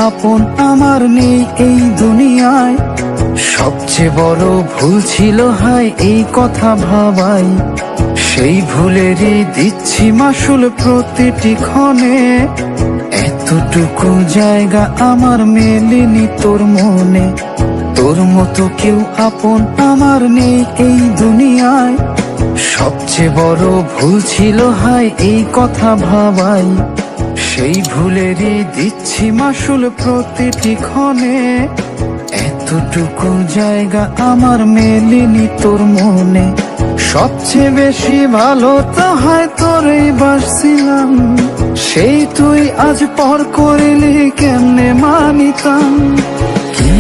আপন আমার নেই এই দুনিয়ায়। সবচেয়ে বড় ভুল ছিল হায় এই কথা ভাবাই, সেই ভুলেরই দিচ্ছি মাসুল প্রতিটি ক্ষণে। এতটুকু জায়গা আমার মেলেনি তোর মনে, তোর মতো কেউ আপন আমার নেই এই দুনিয়ায়। সবচেয়ে বড় ভুল ছিল হায় এই কথা ভাবাই, সেই ভুলেরই দিচ্ছি মাসুল প্রতিটি ক্ষণে। এতটুকু জায়গা আমার মেলেনি তোর মনে, সবচেয়ে বেশি ভালো তো হয় তোরই বাসছিলাম। সেই তুই আজ পর করলি কেমনে মানিতাম। কি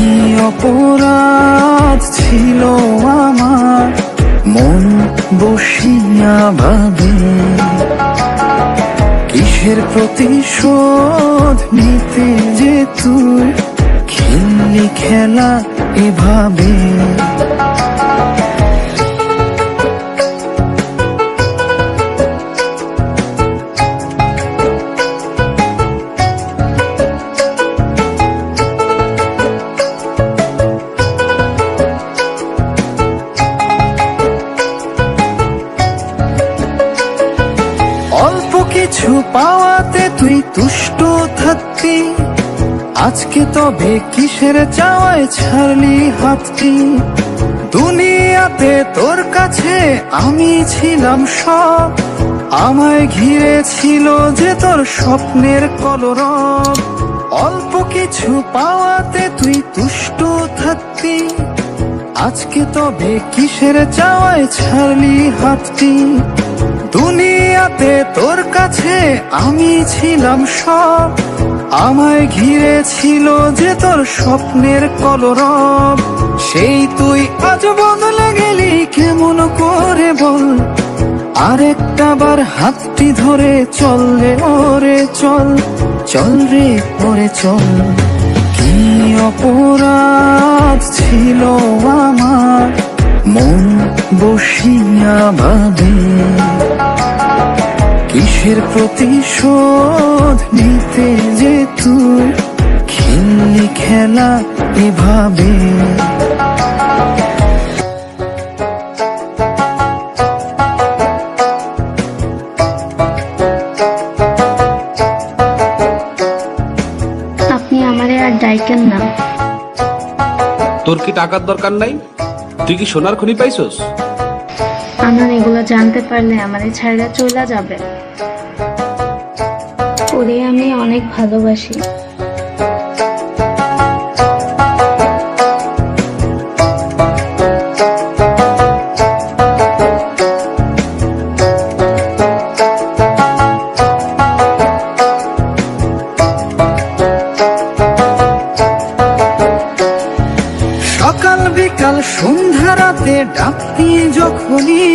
অপরাধ ছিল আমার মন বসিয়া ভাবে, কিসের প্রতিশোধ নিতে যে তুই খেললি খেলা এভাবে। অল্প কিছু পাওয়াতে তুই তুষ্ট থাকতি, আজকে তবে কিসের চাওয়ায় ছাড়লি হাতটি। দুনিয়াতে তোর কাছে আমি ছিলাম সব, আমায় ঘিরে ছিল যে তোর স্বপ্নের কলরব। অল্প কিছু পাওয়াতে তুই তুষ্ট থাকতি, আজকে তবে কিসের চাওয়ায় ছাড়লি হাতটি। দুনিয়াতে তোর কাছে আমি ছিলাম সব, আমায় ঘিরে ছিল যে তোর স্বপ্নের কলরব। সেই তুই আজ বদলে গেলি কেমন করে বল, আরেকটা বার হাতটি ধরে চল রে ওরে চল, চল রে ওরে চল। কি অপরাধ ছিল আমার মন বসিয়া ভাবে, কিসের প্রতিশোধ নিতে যে তুই খেললি খেলা এভাবে। আপনি আমারে আর ডাইকেন না। তোর কি টাকার দরকার নাই? তুই কি সোনার খনি পাইছস? আমার এগুলো জানতে পারলে আমারে ছাইড়া চইলা যাবে। ওরে আমি অনেক ভালোবাসি। সকাল বিকাল সন্ধ্যা রাতে ডাক দিয়ে যখনই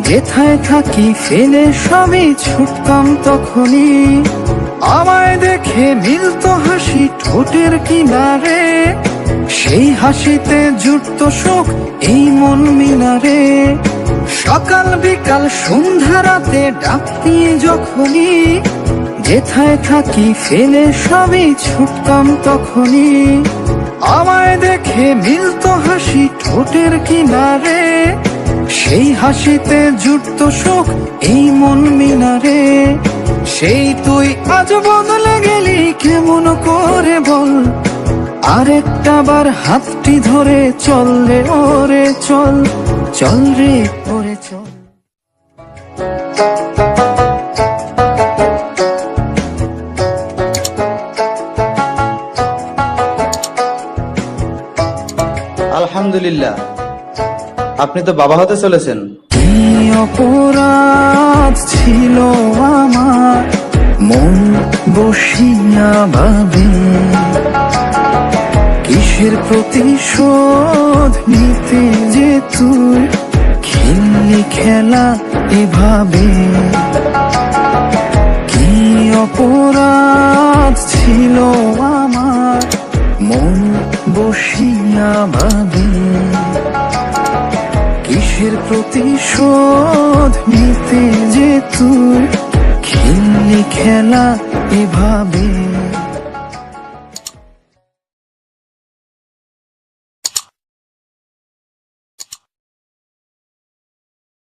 যেথায় থাকি ফেলে সবই ছুটতাম তখনই। আমায় দেখে মিলতো হাসি ঠোঁটের কিনারে, সেই হাসিতে জুটতো সুখ এই মন মিনারে। সকাল বিকাল সন্ধ্যা রাতে ডাক দিয়ে যখনই যেথায় থাকি ফেলে সবই ছুটতাম তখনই। আমায় দেখে মিলতো হাসি ঠোঁটের কিনারে, সেই হাসিতে জুটতো সুখ এই মন মিনারে। সেই তুই আজ বদলে গেলি কেমন করে বল, আরেকটা বার হাতটি ধরে চল রে ওরে চল, চল রে ওরে চল। আলহামদুলিল্লাহ, আপনি তো বাবা হতে চলেছেন। কি অপরাধ ছিল আমার মন বসিয়া ভাবে, কিসের প্রতিশোধ নিতে যে তুই খেললি খেলা এভাবে। কি অপরাধ ছিল আমার মন বসিয়া ভাবে, কিসের প্রতিশোধ নিতে যে তুই খেললি খেলা এভাবে।